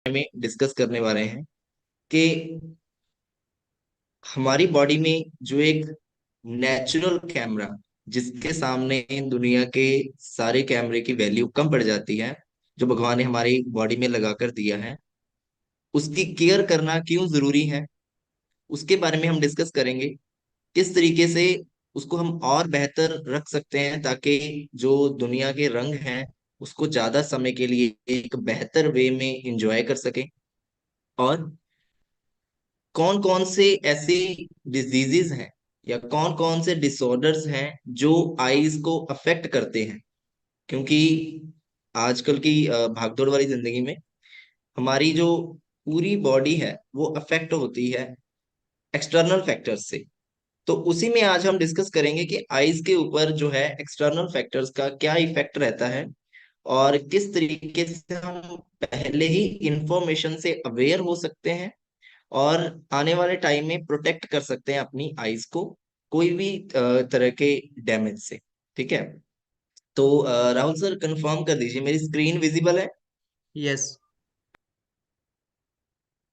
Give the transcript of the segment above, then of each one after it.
में डिस्कस करने वाले हैं कि हमारी बॉडी में जो एक नेचुरल कैमरा, जिसके सामने दुनिया के सारे कैमरे की वैल्यू कम पड़ जाती है, जो भगवान ने हमारी बॉडी में लगा कर दिया है, उसकी केयर करना क्यों जरूरी है, उसके बारे में हम डिस्कस करेंगे। किस तरीके से उसको हम और बेहतर रख सकते हैं ताकि जो दुनिया के रंग हैं उसको ज्यादा समय के लिए एक बेहतर वे में एंजॉय कर सकें। और कौन कौन से ऐसे डिजीजेस हैं या कौन कौन से डिसऑर्डर्स हैं जो आईज को अफेक्ट करते हैं, क्योंकि आजकल की भागदौड़ वाली जिंदगी में हमारी जो पूरी बॉडी है वो अफेक्ट होती है एक्सटर्नल फैक्टर्स से। तो उसी में आज हम डिस्कस करेंगे कि आईज के ऊपर जो है एक्सटर्नल फैक्टर्स का क्या इफेक्ट रहता है और किस तरीके से हम पहले ही इंफॉर्मेशन से अवेयर हो सकते हैं और आने वाले टाइम में प्रोटेक्ट कर सकते हैं अपनी आईज को कोई भी तरह के डैमेज से। ठीक है। तो राहुल सर कंफर्म कर दीजिए मेरी स्क्रीन विजिबल है। यस।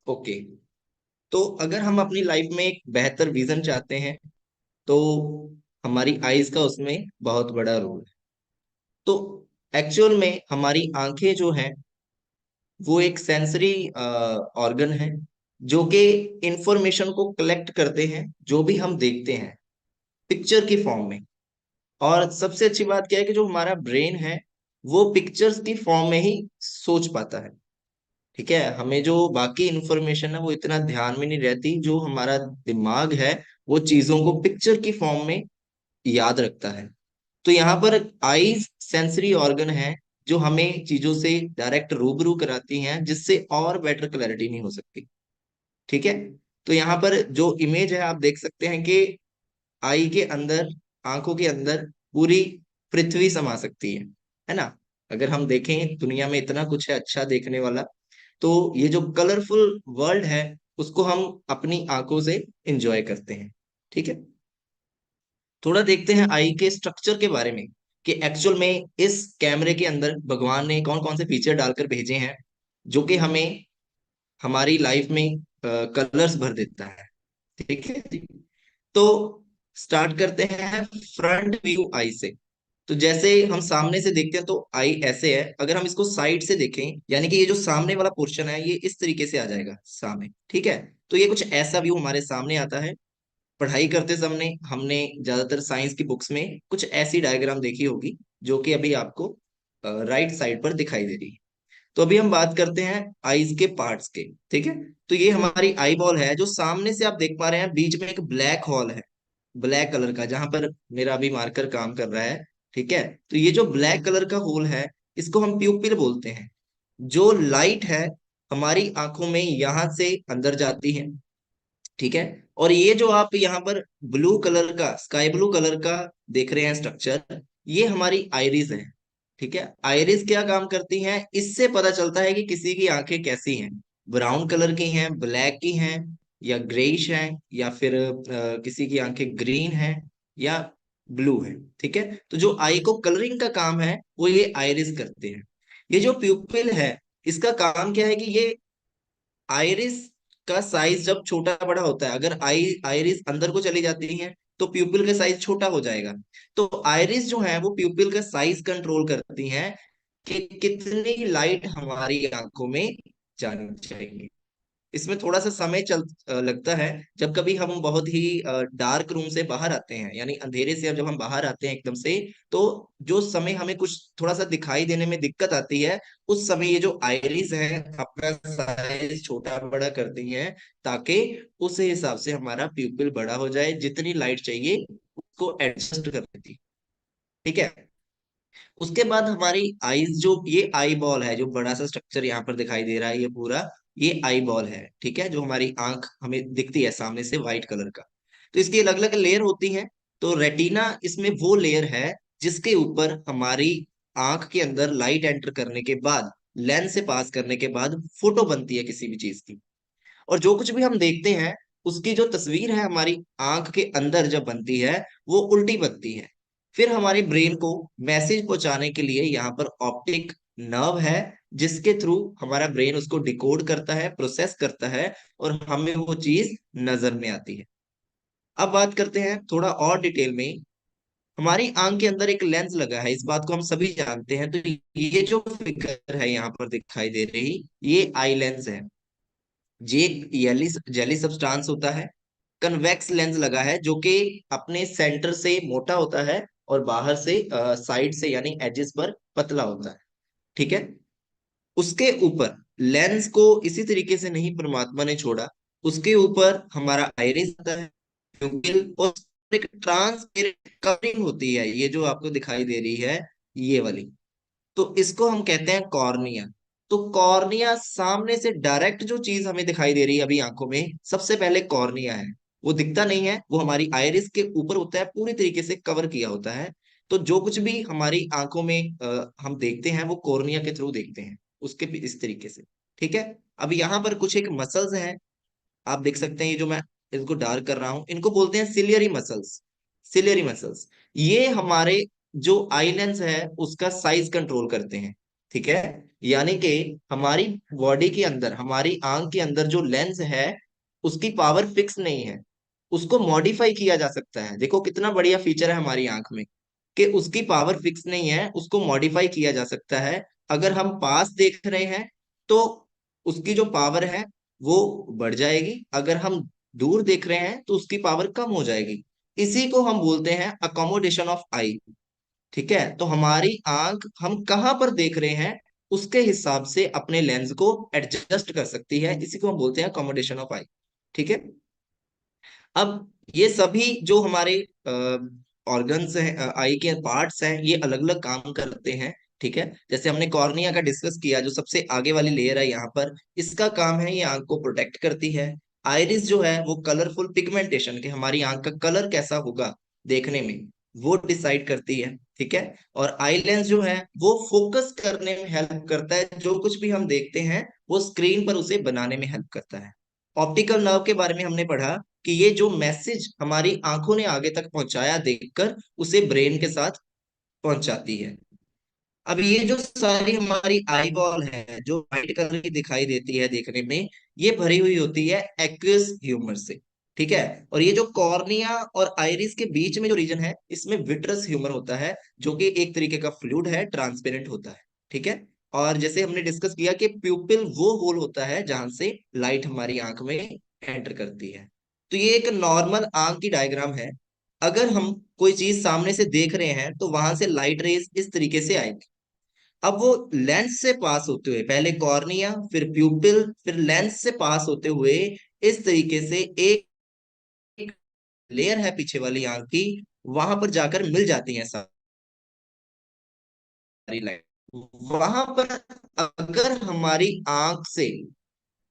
ओके। तो अगर हम अपनी लाइफ में एक बेहतर विजन चाहते हैं तो हमारी आईज का उसमें बहुत बड़ा रोल है। तो एक्चुअल में हमारी आंखें जो हैं वो एक सेंसरी ऑर्गन है जो कि इंफॉर्मेशन को कलेक्ट करते हैं जो भी हम देखते हैं पिक्चर की फॉर्म में। और सबसे अच्छी बात क्या है कि जो हमारा ब्रेन है वो पिक्चर्स की फॉर्म में ही सोच पाता है। ठीक है। हमें जो बाकी इंफॉर्मेशन है वो इतना ध्यान में नहीं रहती, जो हमारा दिमाग है वो चीजों को पिक्चर की फॉर्म में याद रखता है। तो यहाँ पर आईज सेंसरी ऑर्गन है जो हमें चीजों से डायरेक्ट रूबरू कराती हैं जिससे और बेटर क्लैरिटी नहीं हो सकती। ठीक है। तो यहाँ पर जो इमेज है आप देख सकते हैं कि आई के अंदर, आंखों के अंदर पूरी पृथ्वी समा सकती है ना। अगर हम देखें दुनिया में इतना कुछ है अच्छा देखने वाला, तो ये जो कलरफुल वर्ल्ड है उसको हम अपनी आंखों से एंजॉय करते हैं। ठीक है। थोड़ा देखते हैं आई के स्ट्रक्चर के बारे में कि एक्चुअल में इस कैमरे के अंदर भगवान ने कौन कौन से फीचर डालकर भेजे हैं जो कि हमें हमारी लाइफ में कलर्स भर देता है। ठीक है जी। तो स्टार्ट करते हैं फ्रंट व्यू आई से। तो जैसे हम सामने से देखते हैं तो आई ऐसे है, अगर हम इसको साइड से देखें यानी कि ये जो सामने वाला पोर्शन है ये इस तरीके से आ जाएगा सामने। ठीक है। तो ये कुछ ऐसा व्यू हमारे सामने आता है। पढ़ाई करते समय हमने ज्यादातर साइंस की बुक्स में कुछ ऐसी डायग्राम देखी होगी जो कि अभी आपको राइट साइड पर दिखाई दे रही है। तो अभी हम बात करते हैं आईज के पार्ट्स के। ठीक है। तो ये हमारी आई बॉल है जो सामने से आप देख पा रहे हैं, बीच में एक ब्लैक होल है, ब्लैक कलर का, जहां पर मेरा अभी मार्कर काम कर रहा है। ठीक है। तो ये जो ब्लैक कलर का होल है इसको हम प्यूपिल बोलते हैं। जो लाइट है हमारी आंखों में यहां से अंदर जाती है। ठीक है। और ये जो आप यहाँ पर ब्लू कलर का, स्काई ब्लू कलर का देख रहे हैं स्ट्रक्चर, ये हमारी आइरिस है। ठीक है। आइरिस क्या काम करती हैं, इससे पता चलता है कि किसी की आंखें कैसी हैं। ब्राउन कलर की हैं, ब्लैक की हैं, या ग्रेइश हैं, या फिर किसी की आंखें ग्रीन हैं या ब्लू है। ठीक है। तो जो आई को कलरिंग का काम है वो ये आइरिस करते हैं। ये जो प्यूपिल है इसका काम क्या है कि ये आइरिस का साइज जब छोटा बड़ा होता है, अगर आइरिस अंदर को चली जाती है तो प्यूपिल का साइज छोटा हो जाएगा। तो आइरिस जो है वो प्यूपिल का साइज कंट्रोल करती हैं कि कितनी लाइट हमारी आंखों में जानी चाहिए। इसमें थोड़ा सा समय लगता है जब कभी हम बहुत ही डार्क रूम से बाहर आते हैं, यानी अंधेरे से जब हम बाहर आते हैं एकदम से, तो जो समय हमें कुछ थोड़ा सा दिखाई देने में दिक्कत आती है, उस समय ये जो आइरिस है अपना साइज छोटा बड़ा करती है ताकि उस हिसाब से हमारा प्यूपिल बड़ा हो जाए, जितनी लाइट चाहिए उसको एडजस्ट कर देती। ठीक है। उसके बाद हमारी आईज, जो ये आई बॉल है, जो बड़ा सा स्ट्रक्चर यहाँ पर दिखाई दे रहा है, ये पूरा ये आई बॉल है। ठीक है। जो हमारी आंख हमें दिखती है सामने से व्हाइट कलर का, तो इसकी अलग अलग लेयर होती है। तो रेटिना इसमें वो लेयर है जिसके ऊपर हमारी आंख के अंदर लाइट एंटर करने के बाद, लेंस से पास करने के बाद फोटो बनती है किसी भी चीज की। और जो कुछ भी हम देखते हैं उसकी जो तस्वीर है हमारी आंख के अंदर जब बनती है वो उल्टी बनती है। फिर हमारे ब्रेन को मैसेज पहुंचाने के लिए यहाँ पर ऑप्टिक नर्व है जिसके थ्रू हमारा ब्रेन उसको डिकोड करता है, प्रोसेस करता है, और हमें वो चीज नजर में आती है। अब बात करते हैं थोड़ा और डिटेल में। हमारी आंख के अंदर एक लेंस लगा है, इस बात को हम सभी जानते हैं। तो ये जो फिगर है यहाँ पर दिखाई दे रही, ये आई लेंस है। ये जेली जेली सब्सटेंस होता है। कन्वेक्स लेंस लगा है जो कि अपने सेंटर से मोटा होता है और बाहर से साइड से यानी एजेस पर पतला होता है। ठीक है। उसके ऊपर लेंस को इसी तरीके से नहीं परमात्मा ने छोड़ा, उसके ऊपर हमारा आइरिस आता है, प्यूपिल, और एक ट्रांसपेरेंट कवरिंग होती है, ये जो आपको दिखाई दे रही है, ये वाली। तो इसको हम कहते हैं कॉर्निया। तो कॉर्निया सामने से डायरेक्ट जो चीज हमें दिखाई दे रही है अभी आंखों में, सबसे पहले कॉर्निया है। वो दिखता नहीं है, वो हमारी आइरिस के ऊपर होता है, पूरी तरीके से कवर किया होता है। तो जो कुछ भी हमारी आंखों में हम देखते हैं वो कॉर्निया के थ्रू देखते हैं, उसके भी इस तरीके से। ठीक है। अब यहाँ पर कुछ एक मसल्स हैं, आप देख सकते हैं, ये जो मैं इसको डार्क कर रहा हूं, इनको बोलते हैं सिलियरी मसल्स। सिलियरी मसल्स ये हमारे जो आई लेंस है उसका साइज कंट्रोल करते हैं। ठीक है। यानी कि हमारी बॉडी के अंदर, हमारी आंख के अंदर जो लेंस है उसकी पावर फिक्स नहीं है, उसको मॉडिफाई किया जा सकता है। देखो कितना बढ़िया फीचर है हमारी आंख में, कि उसकी पावर फिक्स नहीं है, उसको मॉडिफाई किया जा सकता है। अगर हम पास देख रहे हैं तो उसकी जो पावर है वो बढ़ जाएगी, अगर हम दूर देख रहे हैं तो उसकी पावर कम हो जाएगी। इसी को हम बोलते हैं अकोमोडेशन ऑफ आई। ठीक है। तो हमारी आंख हम कहाँ पर देख रहे हैं उसके हिसाब से अपने लेंस को एडजस्ट कर सकती है, इसी को हम बोलते हैं अकोमोडेशन ऑफ आई। ठीक है। अब ये सभी जो हमारे ऑर्गन्स हैं, आई के पार्ट्स हैं, ये अलग अलग काम करते हैं। ठीक है। जैसे हमने कॉर्निया का डिस्कस किया, जो सबसे आगे वाली लेयर है यहाँ पर, इसका काम है ये आंख को प्रोटेक्ट करती है। आइरिस जो है वो कलरफुल पिगमेंटेशन, के हमारी आंख का कलर कैसा होगा देखने में, वो डिसाइड करती है। ठीक है। और आई लेंस जो है वो फोकस करने में हेल्प करता है, जो कुछ भी हम देखते हैं वो स्क्रीन पर उसे बनाने में हेल्प करता है। ऑप्टिकल नर्व के बारे में हमने पढ़ा कि ये जो मैसेज हमारी आंखों ने आगे तक पहुंचाया देखकर, उसे ब्रेन के साथ पहुंचाती है। अब ये जो सारी हमारी आई बॉल है जो व्हाइट कलर की दिखाई देती है देखने में, ये भरी हुई होती है एक्वियस ह्यूमर से। ठीक है। और ये जो कॉर्निया और आइरिस के बीच में जो रीजन है, इसमें विट्रस ह्यूमर होता है, जो कि एक तरीके का फ्लूइड है, ट्रांसपेरेंट होता है। ठीक है। और जैसे हमने डिस्कस किया कि प्यूपिल वो होल होता है जहां से लाइट हमारी आंख में एंटर करती है। तो ये एक नॉर्मल आंख की डायग्राम है। अगर हम कोई चीज सामने से देख रहे हैं तो वहां से लाइट रेज इस तरीके से आएगी। अब वो लेंस से पास होते हुए, पहले कॉर्निया फिर प्यूपिल फिर लेंस से पास होते हुए, इस तरीके से एक लेयर है पीछे वाली आंख की, वहां पर जाकर मिल जाती है सारी लाइट। वहां पर अगर हमारी आंख से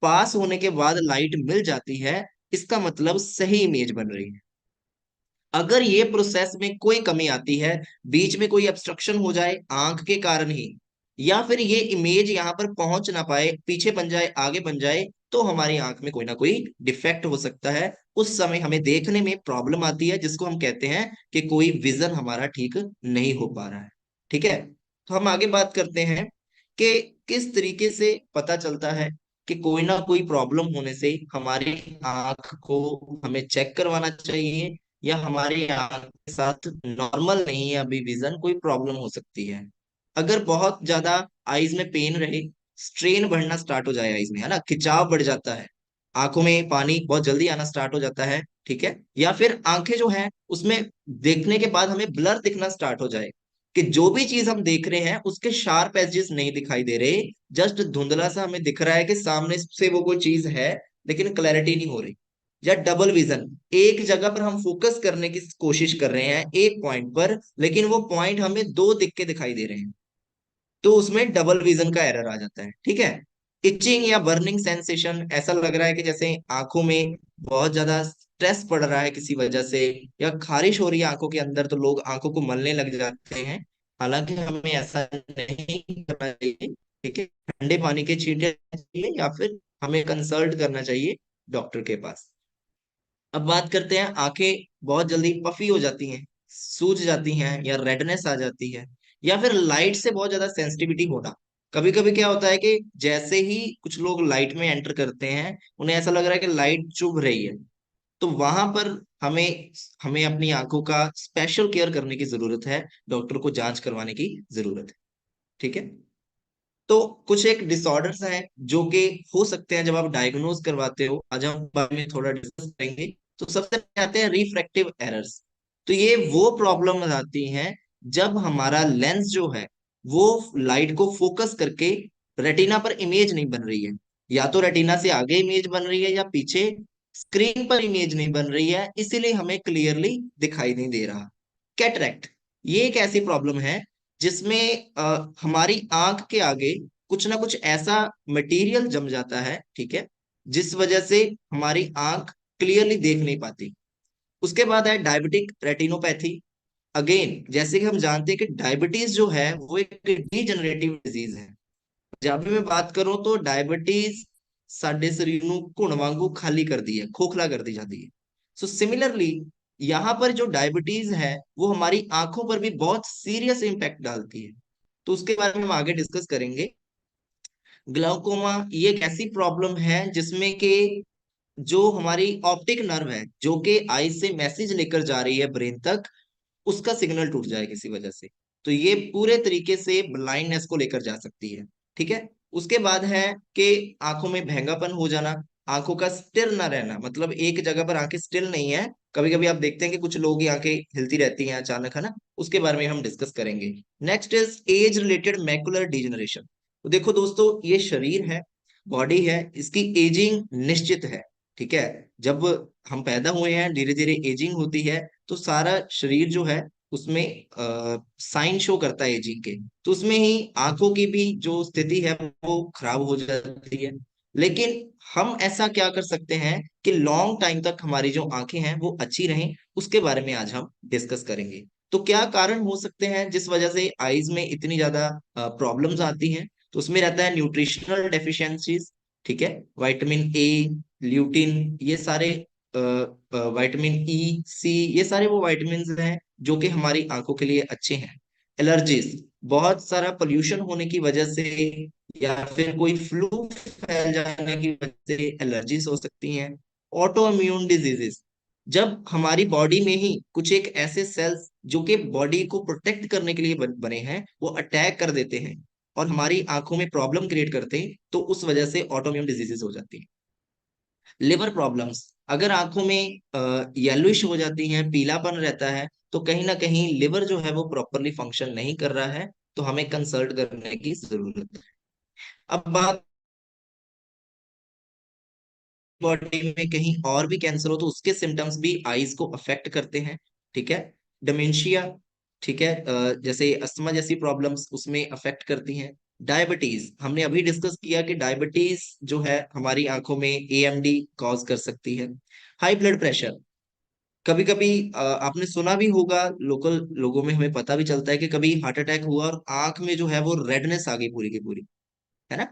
पास होने के बाद लाइट मिल जाती है, इसका मतलब सही इमेज बन रही है। अगर ये प्रोसेस में कोई कमी आती है, बीच में कोई ऑब्स्ट्रक्शन हो जाए आंख के कारण ही, या फिर ये इमेज यहाँ पर पहुंच ना पाए, पीछे बन जाए आगे बन जाए, तो हमारी आंख में कोई ना कोई डिफेक्ट हो सकता है। उस समय हमें देखने में प्रॉब्लम आती है, जिसको हम कहते हैं कि कोई विजन हमारा ठीक नहीं हो पा रहा है। ठीक है। तो हम आगे बात करते हैं कि किस तरीके से पता चलता है कि कोई ना कोई प्रॉब्लम होने से हमारी आंख को हमें चेक करवाना चाहिए, या हमारी आंख के साथ नॉर्मल नहीं है अभी विजन, कोई प्रॉब्लम हो सकती है। अगर बहुत ज्यादा आईज में पेन रहे, स्ट्रेन बढ़ना स्टार्ट हो जाए आईज में, है ना, खिंचाव बढ़ जाता है, आंखों में पानी बहुत जल्दी आना स्टार्ट हो जाता है। ठीक है। या फिर आंखें जो है उसमें देखने के बाद हमें ब्लर दिखना स्टार्ट हो जाए, कि जो भी चीज हम देख रहे हैं उसके शार्प एजेस नहीं दिखाई दे रहे, जस्ट धुंधला सा हमें दिख रहा है कि सामने से वो कोई चीज है, लेकिन क्लैरिटी नहीं हो रही। या डबल विजन, एक जगह पर हम फोकस करने की कोशिश कर रहे हैं एक पॉइंट पर, लेकिन वो पॉइंट हमें दो दिख के दिखाई दे रहे हैं, तो उसमें डबल विजन का एरर आ जाता है। ठीक है। इचिंग या बर्निंग सेंसेशन, ऐसा लग रहा है कि जैसे आंखों में बहुत ज्यादा स्ट्रेस पड़ रहा है किसी वजह से, या खारिश हो रही है आंखों के अंदर, तो लोग आंखों को मलने लग जाते हैं। हालांकि हमें ऐसा नहीं करना चाहिए। ठीक है। ठंडे पानी के छींटे चाहिए, या फिर हमें कंसल्ट करना चाहिए डॉक्टर के पास। अब बात करते हैं, आंखें बहुत जल्दी पफी हो जाती हैं, सूज जाती हैं, या रेडनेस आ जाती है, या फिर लाइट से बहुत ज्यादा सेंसिटिविटी होना। कभी कभी क्या होता है कि जैसे ही कुछ लोग लाइट में एंटर करते हैं, उन्हें ऐसा लग रहा है कि लाइट चुभ रही है। तो वहां पर हमें हमें अपनी आंखों का स्पेशल केयर करने की जरूरत है, डॉक्टर को जांच करवाने की जरूरत है। ठीक है। तो कुछ एक डिसऑर्डर्स हैं जो कि हो सकते हैं जब आप डायग्नोज करवाते हो, आज हम बारे में थोड़ा डिस्कस करेंगे। तो सबसे पहले आते हैं रिफ्रैक्टिव एरर्स। तो ये वो प्रॉब्लम आती हैं जब हमारा लेंस जो है वो लाइट को फोकस करके रेटिना पर इमेज नहीं बन रही है, या तो रेटिना से आगे इमेज बन रही है या पीछे स्क्रीन पर इमेज नहीं बन रही है, इसीलिए हमें क्लियरली दिखाई नहीं दे रहा। कैटरैक्ट, ये एक ऐसी प्रॉब्लम है जिसमें हमारी आंख के आगे कुछ ना कुछ ऐसा मटेरियल जम जाता है, ठीक है, जिस वजह से हमारी आंख क्लियरली देख नहीं पाती। उसके बाद है डायबिटिक रेटिनोपैथी। अगेन जैसे कि हम जानते हैं कि डायबिटीज जो है वो एक डीजनरेटिव डिजीज है। जब भी मैं बात करूं तो डायबिटीज साडे शरीर ਨੂੰ ਘੁਣ ਵਾਂਗੂ खाली कर दी है, खोखला कर दी जाती है। सो सिमिलरली यहाँ पर जो डायबिटीज है वो हमारी आंखों पर भी बहुत सीरियस इंपैक्ट डालती है। तो उसके बारे में हम आगे डिस्कस करेंगे। ग्लाउकोमा ये एक ऐसी प्रॉब्लम है जिसमें कि जो हमारी ऑप्टिक नर्व है जो कि आई से मैसेज लेकर जा रही है ब्रेन तक, उसका सिग्नल टूट जाए किसी वजह से, तो ये पूरे तरीके से ब्लाइंडनेस को लेकर जा सकती है। ठीक है। उसके बाद है कि आंखों में भैंगापन हो जाना, आंखों का स्टिल ना रहना, मतलब एक जगह पर आंखें स्टिल नहीं है। कभी कभी आप देखते हैं कि कुछ लोगों की आंखें हिलती रहती हैं अचानक, है ना। उसके बारे में हम डिस्कस करेंगे। Next is age related macular degeneration. तो देखो दोस्तों, ये शरीर है, बॉडी है, इसकी एजिंग निश्चित है। ठीक है। जब हम पैदा हुए हैं धीरे धीरे एजिंग होती है, तो सारा शरीर जो है उसमें साइन शो करता है एजिंग के। तो उसमें ही आंखों की भी जो स्थिति है वो खराब हो जाती है। लेकिन हम ऐसा क्या कर सकते हैं कि लॉन्ग टाइम तक हमारी जो आंखें हैं वो अच्छी रहें, उसके बारे में आज हम डिस्कस करेंगे। तो क्या कारण हो सकते हैं जिस वजह से आईज में इतनी ज्यादा प्रॉब्लम्स आती हैं। तो उसमें रहता है न्यूट्रिशनल डेफिशिएंसीज। ठीक है। विटामिन ए, ल्यूटिन, ये सारे विटामिन ई, सी, ये सारे वो विटामिन हैं जो कि हमारी आंखों के लिए अच्छे हैं। एलर्जीज, बहुत सारा पोल्यूशन होने की वजह से या फिर कोई फ्लू फैल जाने की वजह से एलर्जीज हो सकती हैं। ऑटो इम्यून डिजीजेस, जब हमारी बॉडी में ही कुछ एक ऐसे सेल्स जो कि बॉडी को प्रोटेक्ट करने के लिए बने हैं वो अटैक कर देते हैं और हमारी आंखों में प्रॉब्लम क्रिएट करते हैं, तो उस वजह से ऑटो इम्यून डिजीजेस हो जाती है। लिवर प्रॉब्लम्स, अगर आंखों में येलोइश हो जाती हैं, पीलापन रहता है, तो कहीं ना कहीं लिवर जो है वो प्रॉपरली फंक्शन नहीं कर रहा है, तो हमें कंसल्ट करने की जरूरत है। अब बात, बॉडी में कहीं और भी कैंसर हो तो उसके सिम्टम्स भी आईज को अफेक्ट करते हैं। ठीक है। डिमेंशिया, ठीक है, जैसे अस्थमा जैसी प्रॉब्लम्स उसमें अफेक्ट करती हैं। डायबिटीज, हमने अभी डिस्कस किया कि डायबिटीज जो है हमारी आंखों में एएमडी कॉज कर सकती है। हाई ब्लड प्रेशर, कभी कभी आपने सुना भी होगा, लोकल लोगों में हमें पता भी चलता है कि कभी हार्ट अटैक हुआ और आंख में जो है वो रेडनेस आ गई पूरी की पूरी, है ना।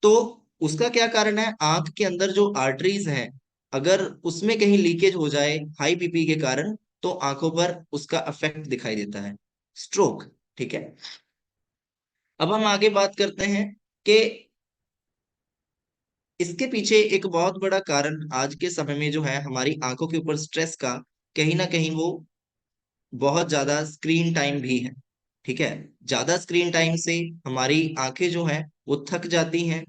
तो उसका क्या कारण है, आंख के अंदर जो आर्टरीज हैं, अगर उसमें कहीं लीकेज हो जाए हाई बीपी के कारण, तो आंखों पर उसका इफेक्ट दिखाई देता है। स्ट्रोक, ठीक है। अब हम आगे बात करते हैं कि इसके पीछे एक बहुत बड़ा कारण आज के समय में जो है हमारी आंखों के ऊपर स्ट्रेस का, कहीं ना कहीं वो बहुत ज्यादा स्क्रीन टाइम भी है। ठीक है। ज्यादा स्क्रीन टाइम से हमारी आंखें जो हैं वो थक जाती हैं,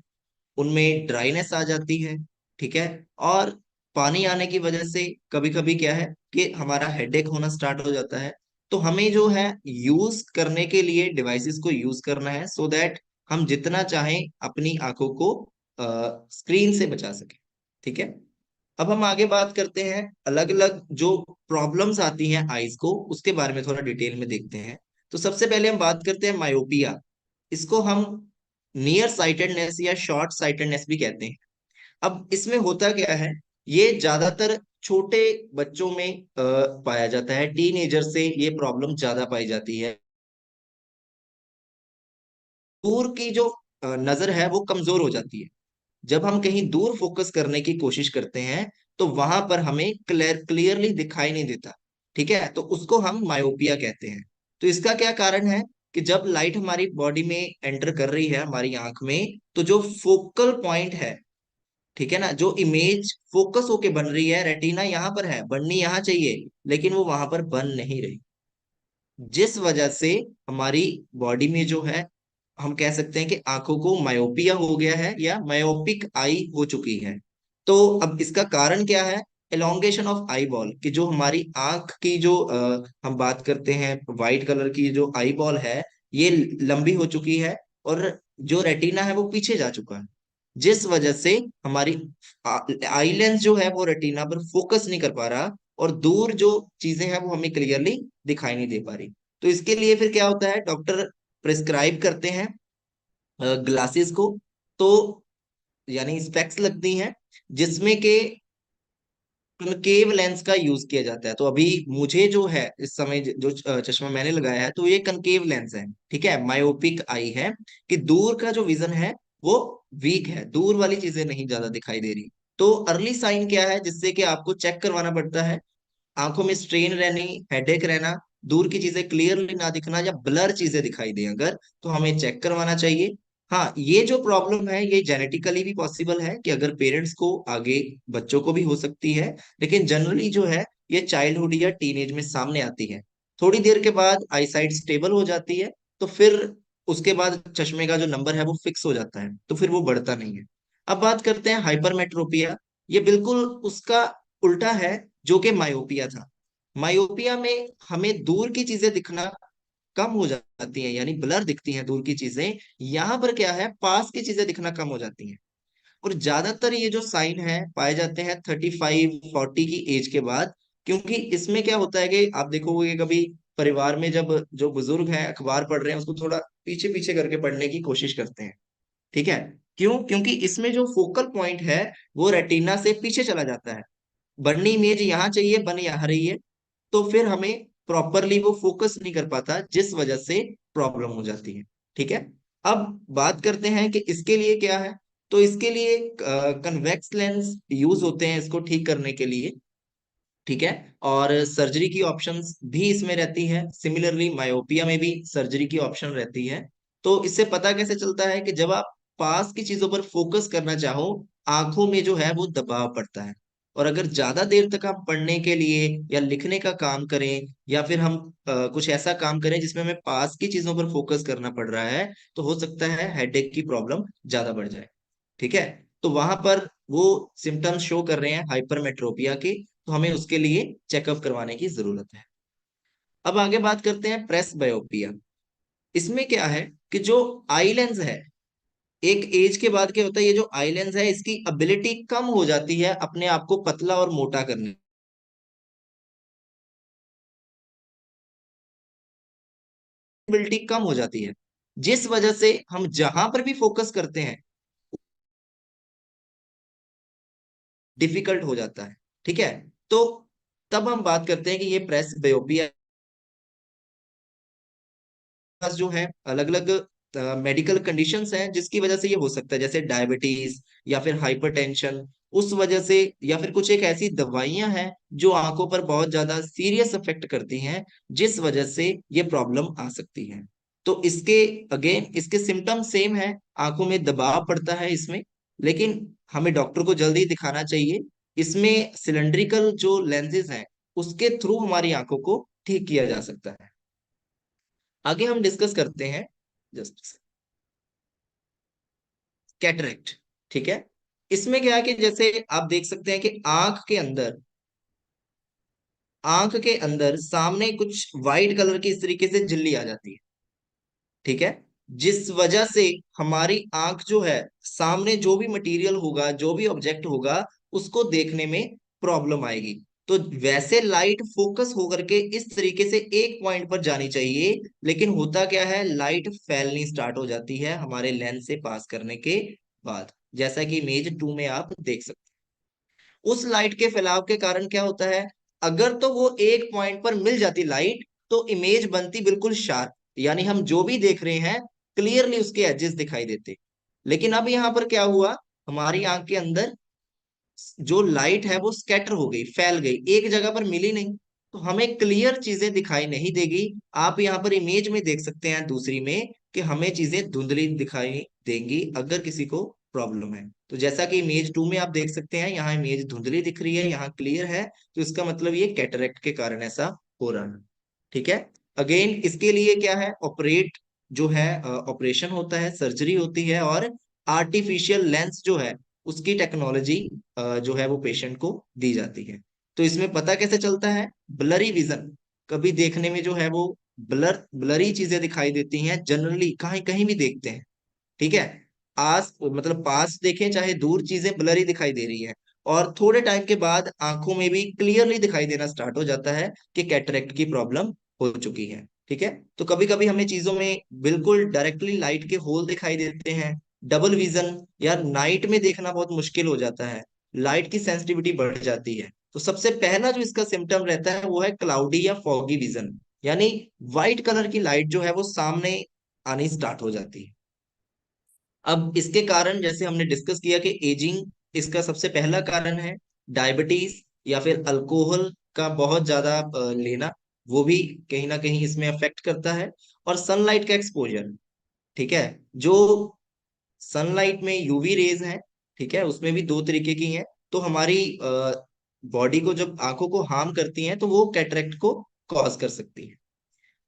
उनमें ड्राइनेस आ जाती है। ठीक है। और पानी आने की वजह से कभी कभी क्या है कि हमारा हेडेक होना स्टार्ट हो जाता है। तो हमें जो है यूज करने के लिए डिवाइसेस को यूज करना है, सो दैट हम जितना चाहें अपनी आंखों को स्क्रीन से बचा सके। ठीक है। अब हम आगे बात करते हैं अलग अलग जो प्रॉब्लम्स आती हैं आईज को, उसके बारे में थोड़ा डिटेल में देखते हैं। तो सबसे पहले हम बात करते हैं मायोपिया। इसको हम नियर साइटेडनेस या शॉर्ट साइटेडनेस भी कहते हैं। अब इसमें होता क्या है, ये ज्यादातर छोटे बच्चों में पाया जाता है, टीनेजर से ये प्रॉब्लम ज्यादा पाई जाती है। दूर की जो नजर है वो कमजोर हो जाती है। जब हम कहीं दूर फोकस करने की कोशिश करते हैं तो वहां पर हमें क्लियरली दिखाई नहीं देता। ठीक है। तो उसको हम मायोपिया कहते हैं। तो इसका क्या कारण है कि जब लाइट हमारी बॉडी में एंटर कर रही है हमारी आंख में, तो जो फोकल पॉइंट है, ठीक है ना, जो इमेज फोकस होके बन रही है, रेटिना यहाँ पर है, बननी यहाँ चाहिए, लेकिन वो वहां पर बन नहीं रही, जिस वजह से हमारी बॉडी में जो है, हम कह सकते हैं कि आंखों को मायोपिया हो गया है या मायोपिक आई हो चुकी है। तो अब इसका कारण क्या है? एलोंगेशन ऑफ आई बॉल, कि जो हमारी आंख की जो हम बात करते हैं व्हाइट कलर की जो आई बॉल है, ये लंबी हो चुकी है, और जो रेटिना है वो पीछे जा चुका है, जिस वजह से हमारी आई लेंस जो है वो रेटिना पर फोकस नहीं कर पा रहा, और दूर जो चीजें हैं वो हमें क्लियरली दिखाई नहीं दे पा रही। तो इसके लिए फिर क्या होता है, डॉक्टर प्रिस्क्राइब करते हैं ग्लासेस को, तो यानी स्पेक्स लगती हैं, जिसमें के कनकेव लेंस का यूज किया जाता है। तो अभी मुझे जो है इस समय जो चश्मा मैंने लगाया है, तो ये कनकेव लेंस है, ठीक है, मायोपिक आई है, कि दूर का जो विजन है वो वीक है, दूर वाली चीजें नहीं ज्यादा दिखाई दे रही। तो अर्ली साइन क्या है जिससे कि आपको चेक करवाना पड़ता है? आंखों में स्ट्रेन रहनी, हेडेक रहना, दूर की चीजें क्लियरली ना दिखना, या ब्लर चीजें दिखाई दे अगर, तो हमें चेक करवाना चाहिए। हाँ, ये जो प्रॉब्लम है ये जेनेटिकली भी पॉसिबल है, कि अगर पेरेंट्स को आगे बच्चों को भी हो सकती है, लेकिन जनरली जो है ये चाइल्डहुड या टीनेज में सामने आती है। थोड़ी देर के बाद आईसाइट स्टेबल हो जाती है, तो फिर उसके बाद चश्मे का जो नंबर है वो फिक्स हो जाता है, तो फिर वो बढ़ता नहीं है। अब बात करते हैं हाइपरमेट्रोपिया। ये बिल्कुल उसका उल्टा है जो कि मायोपिया था। मायोपिया में हमें दूर की चीजें दिखना कम हो जाती हैं, यानी ब्लर दिखती हैं दूर की चीजें। यहाँ पर क्या है, पास की चीजें दिखना कम हो जाती हैं। और ज्यादातर ये जो साइन है पाए जाते हैं 35-40 की एज के बाद, क्योंकि इसमें क्या होता है कि आप देखोगे कभी परिवार में जब जो बुजुर्ग हैं अखबार पढ़ रहे हैं, उसको थोड़ा पीछे पीछे करके पढ़ने की कोशिश करते हैं, ठीक है। क्यों? क्योंकि इसमें जो फोकल पॉइंट है वो रेटिना से पीछे चला जाता है, बननी इमेज यहाँ चाहिए, बन यहाँ रही है, तो फिर हमें प्रॉपरली वो फोकस नहीं कर पाता, जिस वजह से प्रॉब्लम हो जाती है, ठीक है। अब बात करते हैं कि इसके लिए क्या है। तो इसके लिए कन्वेक्स लेंस यूज होते हैं इसको ठीक करने के लिए, ठीक है। और सर्जरी की ऑप्शंस भी इसमें रहती है, सिमिलरली मायोपिया में भी सर्जरी की ऑप्शन रहती है। तो इससे पता कैसे चलता है कि जब आप पास की चीजों पर फोकस करना चाहो, आंखों में जो है वो दबाव पड़ता है, और अगर ज्यादा देर तक हम पढ़ने के लिए या लिखने का काम करें, या फिर हम कुछ ऐसा काम करें जिसमें हमें पास की चीजों पर फोकस करना पड़ रहा है, तो हो सकता है हेडेक की प्रॉब्लम ज्यादा बढ़ जाए, ठीक है। तो वहां पर वो सिम्टम्स शो कर रहे हैं हाइपरमेट्रोपिया के, तो हमें उसके लिए चेकअप करवाने की जरूरत है। अब आगे बात करते हैं प्रेस बायोपिया। इसमें क्या है कि जो आई लेंस है, एक एज के बाद क्या होता है, ये जो आई लेंस है इसकी एबिलिटी कम हो जाती है अपने आप को पतला और मोटा करने, एबिलिटी कम हो जाती है, जिस वजह से हम जहां पर भी फोकस करते हैं डिफिकल्ट हो जाता है, ठीक है। तो तब हम बात करते हैं कि ये प्रेस बायोपिया पास जो है अलग अलग मेडिकल कंडीशंस हैं जिसकी वजह से ये हो सकता है, जैसे डायबिटीज या फिर हाइपरटेंशन, उस वजह से, या फिर कुछ एक ऐसी दवाइयां हैं जो आंखों पर बहुत ज्यादा सीरियस इफेक्ट करती हैं, जिस वजह से ये प्रॉब्लम आ सकती है। तो इसके अगेन इसके सिम्टम सेम है, आंखों में दबाव पड़ता है इसमें, लेकिन हमें डॉक्टर को जल्दी दिखाना चाहिए। इसमें सिलेंड्रिकल जो लेंसेज हैं उसके थ्रू हमारी आंखों को ठीक किया जा सकता है। आगे हम डिस्कस करते हैं जस्ट कैटरेक्ट, ठीक है। इसमें क्या है कि जैसे आप देख सकते हैं कि आंख के अंदर सामने कुछ वाइट कलर की इस तरीके से झिल्ली आ जाती है, ठीक है, जिस वजह से हमारी आंख जो है, सामने जो भी मटेरियल होगा, जो भी ऑब्जेक्ट होगा, उसको देखने में प्रॉब्लम आएगी। तो वैसे लाइट फोकस होकर के इस तरीके से एक पॉइंट पर जानी चाहिए, लेकिन होता क्या है, लाइट फैलनी स्टार्ट हो जाती है हमारे लेंस से पास करने के बाद, जैसा कि इमेज 2 में आप देख सकते हैं। उस लाइट के फैलाव के कारण क्या होता है, अगर तो वो एक पॉइंट पर मिल जाती लाइट, तो इमेज बनती बिल्कुल शार्प, यानी हम जो भी देख रहे हैं क्लियरली उसके एजेस दिखाई देते। लेकिन अब यहां पर क्या हुआ, हमारी आंख के अंदर जो लाइट है वो स्कैटर हो गई, फैल गई, एक जगह पर मिली नहीं, तो हमें क्लियर चीजें दिखाई नहीं देगी। आप यहाँ पर इमेज में देख सकते हैं दूसरी में कि हमें चीजें धुंधली दिखाई देंगी अगर किसी को प्रॉब्लम है। तो जैसा कि इमेज 2 में आप देख सकते हैं, यहाँ इमेज धुंधली दिख रही है, यहाँ क्लियर है, तो इसका मतलब ये कैटरेक्ट के कारण ऐसा हो रहा है। ठीक है। अगेन इसके लिए क्या है, ऑपरेट जो है, ऑपरेशन होता है, सर्जरी होती है, और आर्टिफिशियल लेंस जो है उसकी टेक्नोलॉजी जो है वो पेशेंट को दी जाती है। तो इसमें पता कैसे चलता है, ब्लरी विजन, कभी देखने में जो है वो ब्लरी चीजें दिखाई देती हैं, जनरली कहीं कहीं भी देखते हैं। ठीक है। आस मतलब पास देखें चाहे दूर, चीजें ब्लरी दिखाई दे रही है, और थोड़े टाइम के बाद आंखों में भी क्लियरली दिखाई देना स्टार्ट हो जाता है कि कैटरेक्ट की प्रॉब्लम हो चुकी है। ठीक है। तो कभी कभी हमें चीजों में बिल्कुल डायरेक्टली लाइट के होल दिखाई देते हैं, डबल विजन, या नाइट में देखना बहुत मुश्किल हो जाता है, लाइट की सेंसिटिविटी बढ़ जाती है। तो सबसे पहला जो इसका सिम्टम रहता है वो है क्लाउडी या फॉगी विजन, यानी व्हाइट कलर की लाइट जो है वो सामने आनी स्टार्ट हो जाती है। अब इसके कारण जैसे हमने डिस्कस किया कि एजिंग इसका सबसे पहला कारण है, डायबिटीज या फिर अल्कोहल का बहुत ज्यादा लेना, वो भी कहीं ना कहीं इसमें अफेक्ट करता है, और सनलाइट का एक्सपोजर। ठीक है। जो सनलाइट में यूवी रेज है, ठीक है, उसमें भी दो तरीके की हैं। तो हमारी बॉडी को जब आंखों को हार्म करती हैं तो वो कैटरेक्ट को कॉज कर सकती है।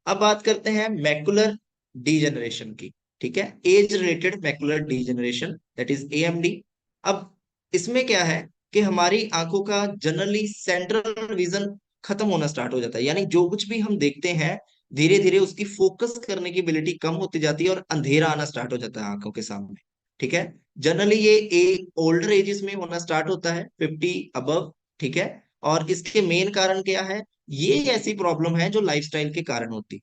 अब बात करते हैं मैकुलर डीजनरेशन की। ठीक है, age related macular degeneration, that is AMD. अब इसमें क्या है कि हमारी आंखों का जनरली सेंट्रल विजन खत्म होना स्टार्ट हो जाता है, यानी जो कुछ भी हम देखते हैं धीरे धीरे उसकी फोकस करने की एबिलिटी कम होती जाती है और अंधेरा आना स्टार्ट हो जाता है आंखों के सामने। ठीक है। जनरली ये ओल्डर एजेस में होना स्टार्ट होता है, 50 अबव। ठीक है। और इसके मेन कारण क्या है, ये ऐसी प्रॉब्लम है जो लाइफस्टाइल के कारण होती है।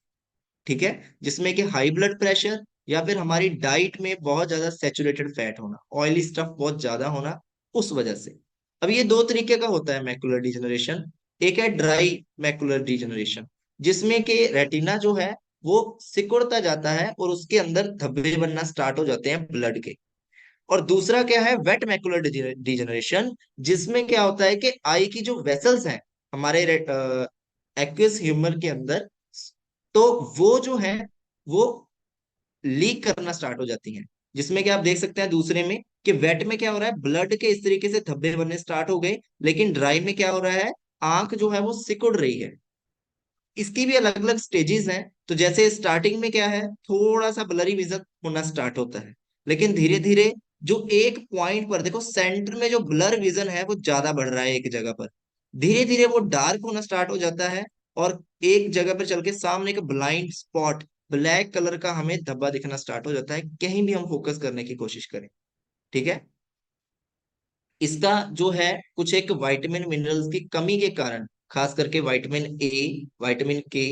ठीक है। जिसमें कि हाई ब्लड प्रेशर, या फिर हमारी डाइट में बहुत ज्यादा सेचुरेटेड फैट होना, ऑयली स्टफ बहुत ज्यादा होना, उस वजह से। अब ये दो तरीके का होता है मैकुलर डिजनरेशन। एक है ड्राई मैकुलर डिजनरेशन, जिसमें कि रेटिना जो है वो सिकुड़ता जाता है और उसके अंदर धब्बे बनना स्टार्ट हो जाते हैं ब्लड के। और दूसरा क्या है, वेट मैकुलर डिजनरेशन, जिसमें क्या होता है कि आई की जो वेसल्स हैं हमारे एक्वियस ह्यूमर के अंदर, तो वो जो है वो लीक करना स्टार्ट हो जाती हैं। जिसमें कि आप देख सकते हैं दूसरे में कि वेट में क्या हो रहा है, ब्लड के इस तरीके से धब्बे बनने स्टार्ट हो गए, लेकिन ड्राई में क्या हो रहा है, आंख जो है वो सिकुड़ रही है। इसकी भी अलग अलग स्टेजेस हैं। तो जैसे स्टार्टिंग में क्या है, थोड़ा सा ब्लरी विजन होना स्टार्ट होता है, लेकिन धीरे धीरे जो एक पॉइंट पर देखो सेंटर में जो ब्लर विजन है वो ज्यादा बढ़ रहा है एक जगह पर, धीरे धीरे वो डार्क होना स्टार्ट हो जाता है, और एक जगह पर चल के सामने का ब्लाइंड स्पॉट, ब्लैक कलर का हमें धब्बा दिखना स्टार्ट हो जाता है कहीं भी हम फोकस करने की कोशिश करें। ठीक है। इसका जो है कुछ एक विटामिन मिनरल्स की कमी के कारण, खास करके विटामिन ए, विटामिन के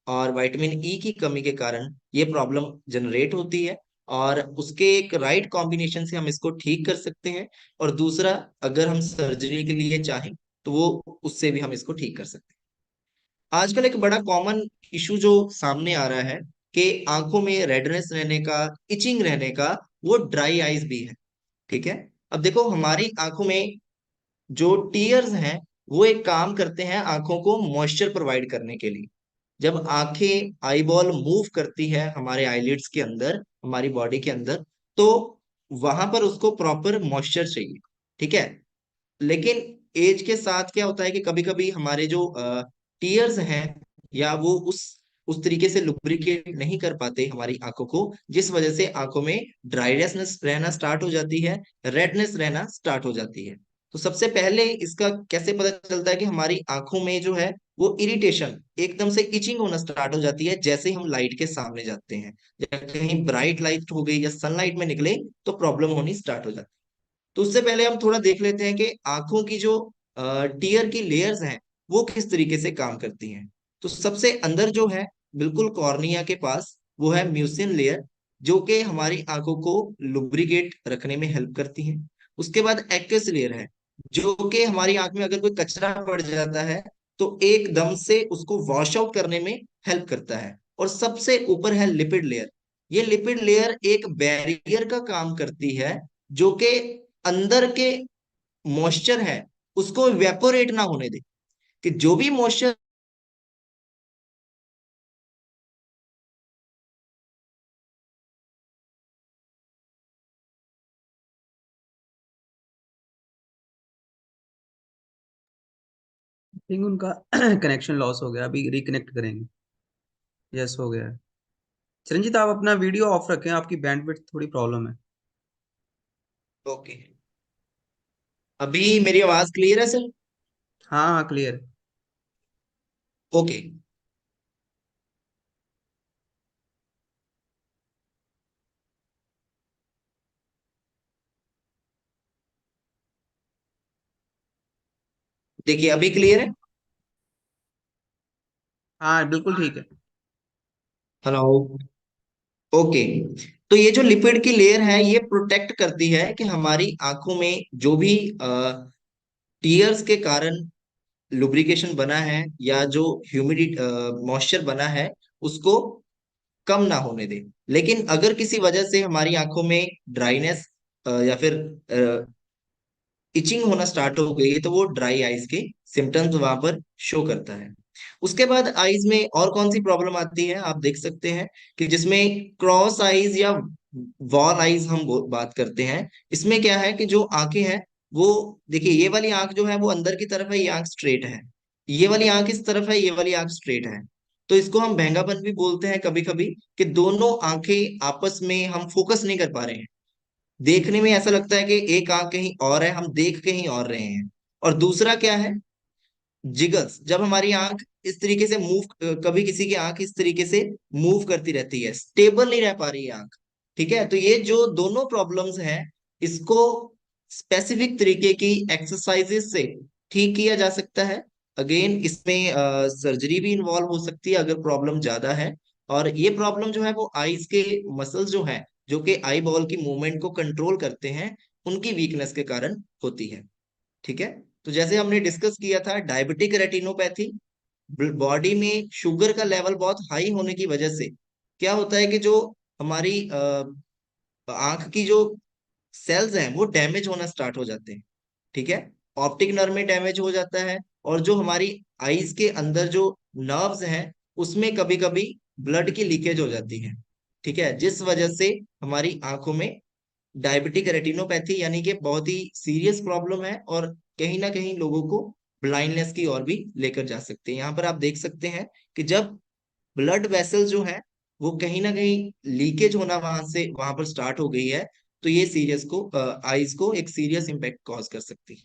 और विटामिन ई की कमी के कारण ये प्रॉब्लम जनरेट होती है, और उसके एक राइट कॉम्बिनेशन से हम इसको ठीक कर सकते हैं। और दूसरा, अगर हम सर्जरी के लिए चाहें तो वो उससे भी हम इसको ठीक कर सकते हैं। आजकल एक बड़ा कॉमन इशू जो सामने आ रहा है कि आंखों में रेडनेस रहने का, इचिंग रहने का, वो ड्राई आइज भी है। ठीक है। अब देखो हमारी आंखों में जो टीयर्स हैं वो एक काम करते हैं आंखों को मॉइस्चर प्रोवाइड करने के लिए। जब आंखें आईबॉल मूव करती है हमारे आईलिड्स के अंदर, हमारी बॉडी के अंदर, तो वहां पर उसको प्रॉपर मॉइस्चर चाहिए। ठीक है। लेकिन एज के साथ क्या होता है कि कभी कभी हमारे जो टीयर्स हैं, या वो उस तरीके से लुब्रिकेट नहीं कर पाते हमारी आंखों को, जिस वजह से आंखों में ड्राइनेस रहना स्टार्ट हो जाती है, रेडनेस रहना स्टार्ट हो जाती है। तो सबसे पहले इसका कैसे पता चलता है कि हमारी आंखों में जो है वो इरिटेशन, एकदम से इचिंग होना स्टार्ट हो जाती है जैसे ही हम लाइट के सामने जाते हैं, या कहीं ब्राइट लाइट हो गई या सनलाइट में निकले तो प्रॉब्लम होनी स्टार्ट हो जाती है। तो उससे पहले हम थोड़ा देख लेते हैं कि आंखों की जो टीयर की लेयर्स हैं वो किस तरीके से काम करती हैं। तो सबसे अंदर जो है, बिल्कुल कॉर्निया के पास, वो है म्यूसिन लेयर, जो कि हमारी आंखों को लुब्रिकेट रखने में हेल्प करती है। उसके बाद एक्वस लेयर है, जो कि हमारी आंख में अगर कोई कचरा पड़ जाता है तो एकदम से उसको वॉश आउट करने में हेल्प करता है। और सबसे ऊपर है लिपिड लेयर। ये लिपिड लेयर एक बैरियर का काम करती है, जो कि अंदर के मॉइस्चर है उसको इवेपोरेट ना होने दे, कि जो भी मॉइस्चर थिंक उनका कनेक्शन लॉस हो गया, अभी रिकनेक्ट करेंगे। यस, हो गया है। चिरंजीत, आप अपना वीडियो ऑफ रखें, आपकी बैंडविड्थ थोड़ी प्रॉब्लम है। ओके, अभी मेरी आवाज क्लियर है सर? हाँ हाँ, क्लियर। ओके। देखिए अभी क्लियर है। हाँ, बिल्कुल ठीक है। हेलो। ओके। तो ये जो लिपिड की लेयर है ये प्रोटेक्ट करती है कि हमारी आंखों में जो भी टीयर्स के कारण लुब्रिकेशन बना है या जो ह्यूमिडिटी मॉइस्चर बना है उसको कम ना होने दे। लेकिन अगर किसी वजह से हमारी आंखों में ड्राइनेस या फिर इचिंग होना स्टार्ट हो गई है तो वो ड्राई आइज के सिम्टम्स वहां पर शो करता है। उसके बाद आइज में और कौन सी प्रॉब्लम आती है आप देख सकते हैं कि जिसमें क्रॉस आइज या वॉल आइज हम बात करते हैं। इसमें क्या है कि जो आंखें हैं वो, देखिए ये वाली आंख जो है वो अंदर की तरफ है, ये आंख स्ट्रेट है। ये वाली आंख इस तरफ है, ये वाली आंख स्ट्रेट है। तो इसको हम भेंगापन भी बोलते हैं कभी कभी, कि दोनों आंखें आपस में हम फोकस नहीं कर पा रहे हैं। देखने में ऐसा लगता है कि एक आंख कहीं और है, हम देख कहीं और रहे हैं। और दूसरा क्या है, जिगल्स, जब हमारी आंख इस तरीके से मूव, कभी किसी की आंख इस तरीके से मूव करती रहती है, स्टेबल नहीं रह पा रही है आंख। ठीक है, तो ये जो दोनों प्रॉब्लम्स हैं इसको स्पेसिफिक तरीके की एक्सरसाइजेस से ठीक किया जा सकता है। अगेन इसमें सर्जरी भी इन्वॉल्व हो सकती है अगर प्रॉब्लम ज्यादा है। और ये प्रॉब्लम जो है वो आईज के मसल्स जो है, जो कि आई बॉल की मूवमेंट को कंट्रोल करते हैं, उनकी वीकनेस के कारण होती है। ठीक है। तो जैसे हमने डिस्कस किया था डायबिटिक रेटिनोपैथी, बॉडी में शुगर का लेवल बहुत हाई होने की वजह से क्या होता है कि जो हमारी आंख की जो सेल्स हैं वो डैमेज होना स्टार्ट हो जाते हैं। ठीक है। ऑप्टिक नर्व में डैमेज हो जाता है। और जो हमारी आईज के अंदर जो नर्व्स हैं उसमें कभी कभी ब्लड की लीकेज हो जाती है। ठीक है, जिस वजह से हमारी आंखों में डायबिटिक रेटिनोपैथी यानी कि बहुत ही सीरियस प्रॉब्लम है, और कहीं ना कहीं लोगों को ब्लाइंडनेस की ओर भी लेकर जा सकते हैं। यहाँ पर आप देख सकते हैं कि जब ब्लड वेसल जो है वो कहीं ना कहीं लीकेज होना वहां पर स्टार्ट हो गई है, तो ये सीरियस को आईज को एक सीरियस इम्पैक्ट कॉज कर सकती है।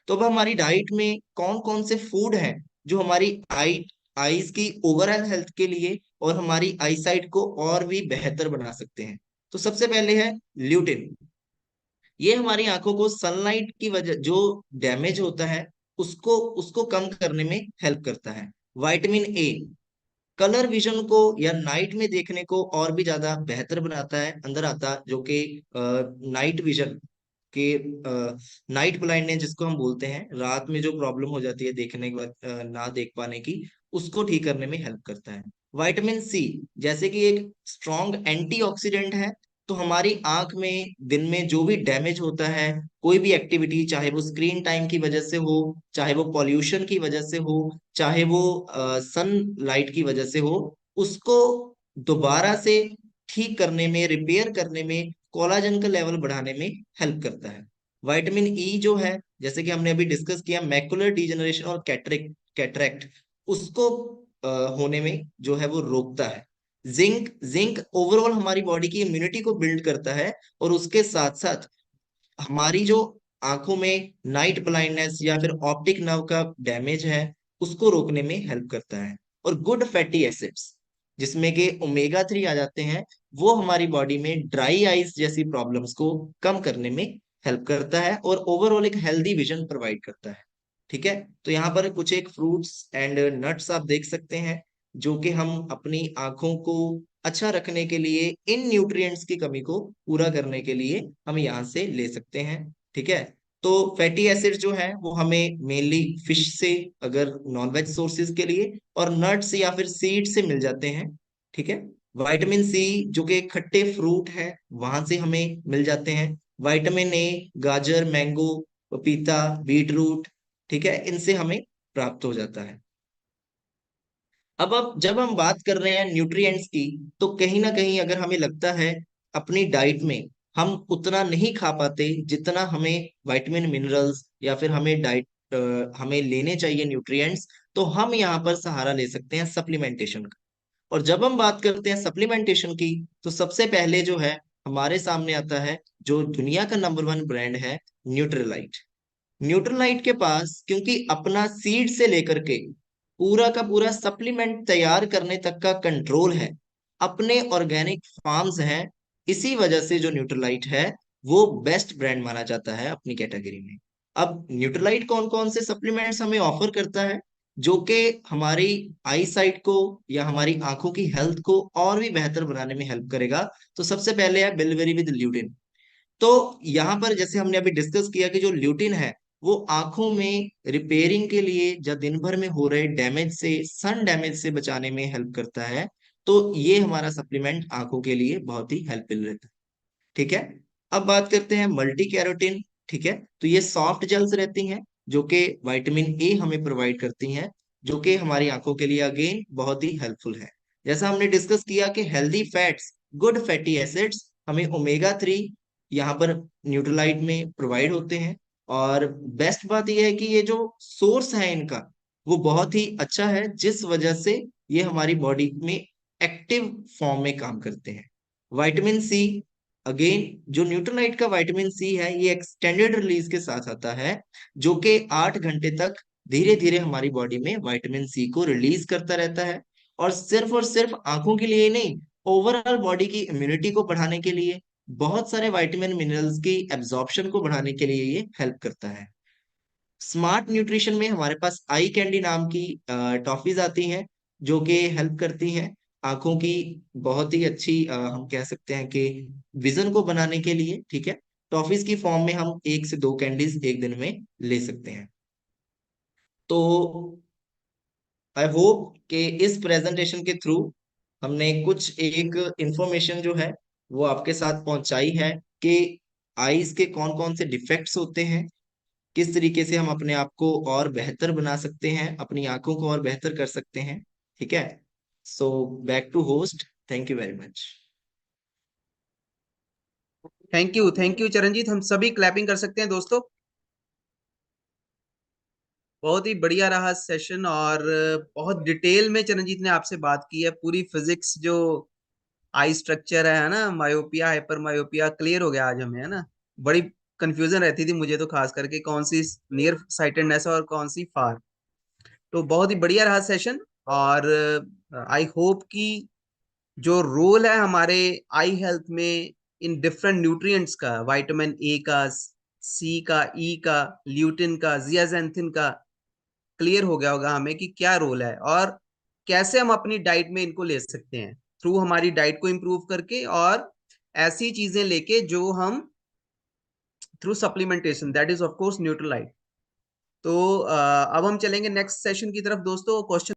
तो अब हमारी डाइट में कौन कौन से फूड हैं जो हमारी आईज की ओवरऑल हेल्थ के लिए और हमारी आई साइट को और भी बेहतर बना सकते हैं। तो सबसे पहले है ल्यूटिन। ये हमारी आंखों को सनलाइट की वजह जो डैमेज होता है उसको उसको कम करने में हेल्प करता है। विटामिन ए कलर विजन को या नाइट में देखने को और भी ज्यादा बेहतर बनाता है, अंदर आता, जो कि नाइट विजन के, नाइट ब्लाइंडनेस जिसको हम बोलते हैं, रात में जो प्रॉब्लम हो जाती है देखने के बाद ना देख पाने की, उसको ठीक करने में हेल्प करता है। विटामिन सी जैसे कि एक स्ट्रॉन्ग एंटीऑक्सीडेंट है, तो हमारी आंख में दिन में जो भी डैमेज होता है, कोई भी एक्टिविटी, चाहे वो स्क्रीन टाइम की वजह से हो, चाहे वो पॉल्यूशन की वजह से हो, चाहे वो सन लाइट की वजह से हो, उसको दोबारा से ठीक करने में, रिपेयर करने में, कोलाजन का लेवल बढ़ाने में हेल्प करता है। विटामिन ई जो है, जैसे कि हमने अभी डिस्कस किया, मैकुलर डिजेनरेशन और कैटरेक्ट उसको अ, होने में जो है वो रोकता है। जिंक जिंक ओवरऑल हमारी बॉडी की इम्यूनिटी को बिल्ड करता है, और उसके साथ साथ हमारी जो आंखों में नाइट ब्लाइंडनेस या फिर ऑप्टिक नर्व का डैमेज है उसको रोकने में हेल्प करता है। और गुड फैटी एसिड्स जिसमें के ओमेगा 3 आ जाते हैं, वो हमारी बॉडी में ड्राई आइज जैसी प्रॉब्लम्स को कम करने में हेल्प करता है और ओवरऑल एक हेल्दी विजन प्रोवाइड करता है। ठीक है। तो यहाँ पर कुछ एक फ्रूट्स एंड नट्स आप देख सकते हैं जो कि हम अपनी आंखों को अच्छा रखने के लिए, इन न्यूट्रिएंट्स की कमी को पूरा करने के लिए हम यहाँ से ले सकते हैं। ठीक है। तो फैटी एसिड जो है वो हमें मेनली फिश से, अगर नॉनवेज सोर्सेज के लिए, और नट्स या फिर सीड से मिल जाते हैं। ठीक है। विटामिन सी जो कि खट्टे फ्रूट है वहां से हमें मिल जाते हैं। विटामिन ए गाजर, मैंगो, पपीता, बीट रूट, ठीक है, इनसे हमें प्राप्त हो जाता है। अब जब हम बात कर रहे हैं न्यूट्रिएंट्स की, तो कहीं ना कहीं अगर हमें लगता है अपनी डाइट में हम उतना नहीं खा पाते जितना हमें विटामिन मिनरल्स, या फिर हमें डाइट हमें लेने चाहिए न्यूट्रिएंट्स, तो हम यहाँ पर सहारा ले सकते हैं सप्लीमेंटेशन का। और जब हम बात करते हैं सप्लीमेंटेशन की, तो सबसे पहले जो है हमारे सामने आता है जो दुनिया का नंबर वन ब्रांड है, न्यूट्रीलाइट। न्यूट्रीलाइट के पास क्योंकि अपना सीड से लेकर के पूरा का पूरा सप्लीमेंट तैयार करने तक का कंट्रोल है, अपने ऑर्गेनिक फार्म्स हैं, इसी वजह से जो न्यूट्रीलाइट है वो बेस्ट ब्रांड माना जाता है अपनी कैटेगरी में। अब न्यूट्रीलाइट कौन कौन से सप्लीमेंट्स हमें ऑफर करता है जो कि हमारी आई साइट को या हमारी आंखों की हेल्थ को और भी बेहतर बनाने में हेल्प करेगा? तो सबसे पहले है बिलवेरी विद ल्यूटिन। तो यहाँ पर जैसे हमने अभी डिस्कस किया कि जो ल्यूटिन है वो आंखों में रिपेयरिंग के लिए या दिन भर में हो रहे डैमेज से, सन डैमेज से बचाने में हेल्प करता है। तो ये हमारा सप्लीमेंट आंखों के लिए बहुत ही हेल्पफुल रहता है। ठीक है। अब बात करते हैं मल्टी कैरोटीन। ठीक है, तो ये सॉफ्ट जेल्स रहती हैं जो कि विटामिन ए हमें प्रोवाइड करती हैं, जो कि हमारी आंखों के लिए अगेन बहुत ही हेल्पफुल है। जैसा हमने डिस्कस किया कि healthy fats, good fatty acids हमें ओमेगा 3 यहाँ पर न्यूट्रलाइट में प्रोवाइड होते हैं। और बेस्ट बात यह है कि ये जो सोर्स है इनका वो बहुत ही अच्छा है, जिस वजह से ये हमारी बॉडी में एक्टिव फॉर्म में काम करते हैं। विटामिन सी, अगेन जो न्यूट्रोलाइट का विटामिन सी है ये एक्सटेंडेड रिलीज के साथ आता है, जो कि 8 घंटे तक धीरे धीरे हमारी बॉडी में विटामिन सी को रिलीज करता रहता है। और सिर्फ आंखों के लिए ही नहीं, ओवरऑल बॉडी की इम्यूनिटी को बढ़ाने के लिए, बहुत सारे विटामिन मिनरल्स की एब्जॉर्प्शन को बढ़ाने के लिए ये हेल्प करता है। स्मार्ट न्यूट्रिशन में हमारे पास आई कैंडी नाम की टॉफीज आती हैं जो कि हेल्प करती हैं आंखों की बहुत ही अच्छी, हम कह सकते हैं कि विजन को बनाने के लिए। ठीक है, टॉफीज की फॉर्म में हम 1 से 2 कैंडीज एक दिन में ले सकते हैं। तो आई होप कि इस प्रेजेंटेशन के थ्रू हमने कुछ एक इंफॉर्मेशन जो है वो आपके साथ पहुंचाई है कि आईज के कौन कौन से डिफेक्ट्स होते हैं, किस तरीके से हम अपने आप को और बेहतर बना सकते हैं, अपनी आंखों को और बेहतर कर सकते हैं। ठीक है, so back to host. Thank you very much. Thank you Charanjit, हम सभी क्लैपिंग कर सकते हैं दोस्तों। बहुत ही बढ़िया रहा सेशन, और बहुत डिटेल में चरणजीत ने आपसे बात की है। पूरी फिजिक्स जो आई स्ट्रक्चर है ना, मायोपिया हाइपर मायोपिया, क्लियर हो गया आज हमें, है ना। बड़ी कंफ्यूजन रहती थी मुझे तो, खास करके कौन सी नियर साइटेडनेस है और कौन सी फार। तो बहुत ही बढ़िया रहा सेशन। और आई होप कि जो रोल है हमारे आई हेल्थ में इन डिफरेंट न्यूट्रिएंट्स का, विटामिन ए का, सी का, ई का, ल्यूटिन का, जियाजेंथिन का, क्लियर हो गया होगा हमें कि क्या रोल है और कैसे हम अपनी डाइट में इनको ले सकते हैं, थ्रू हमारी डाइट को इम्प्रूव करके, और ऐसी चीजें लेके जो हम through supplementation, that is of course Nutrilite. तो अब हम चलेंगे नेक्स्ट सेशन की तरफ दोस्तों। क्वेश्चन